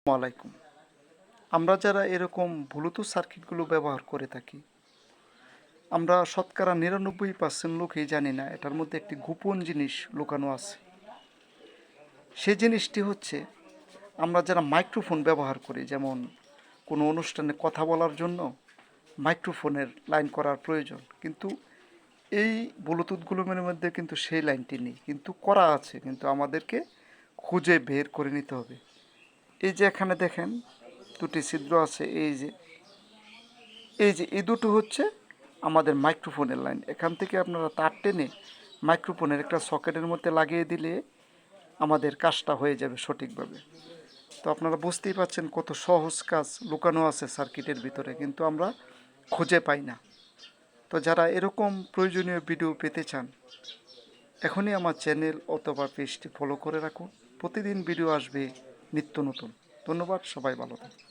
আলাইকুম। আমরা যারা এরকম ব্লুটুথ সার্কিটগুলো ব্যবহার করে থাকি, আমরা শতকরা ৯৯% লোকই জানি না এটার মধ্যে একটি গোপন জিনিস লুকানো আছে। সেই জিনিসটি হচ্ছে আমরা যারা মাইক্রোফোন ব্যবহার করি, যেমন কোনো অনুষ্ঠানে কথা বলার জন্য মাইক্রোফোনের লাইন করার প্রয়োজন, কিন্তু এই ব্লুটুথগুলোর মধ্যে কিন্তু সেই লাইনটি নেই, কিন্তু করা আছে, কিন্তু আমাদেরকে খুঁজে বের করে নিতে হবে। এই যে এখানে দেখেন দুটি ছিদ্র আছে, এই যে এই দুটো হচ্ছে আমাদের মাইক্রোফোনের লাইন। এখান থেকে আপনারা তার টেনে মাইক্রোফোনের একটা সকেটের মধ্যে লাগিয়ে দিলে আমাদের কাজটা হয়ে যাবে সঠিকভাবে। তো আপনারা বুঝতেই পারছেন কত সহজ কাজ লুকানো আছে সার্কিটের ভিতরে, কিন্তু আমরা খুঁজে পাই না। তো যারা এরকম প্রয়োজনীয় ভিডিও পেতে চান, এখনই আমার চ্যানেল অথবা পেজটি ফলো করে রাখুন। প্রতিদিন ভিডিও আসবে নিত্য নতুন। ধন্যবাদ, সবাই ভালো থাকুন।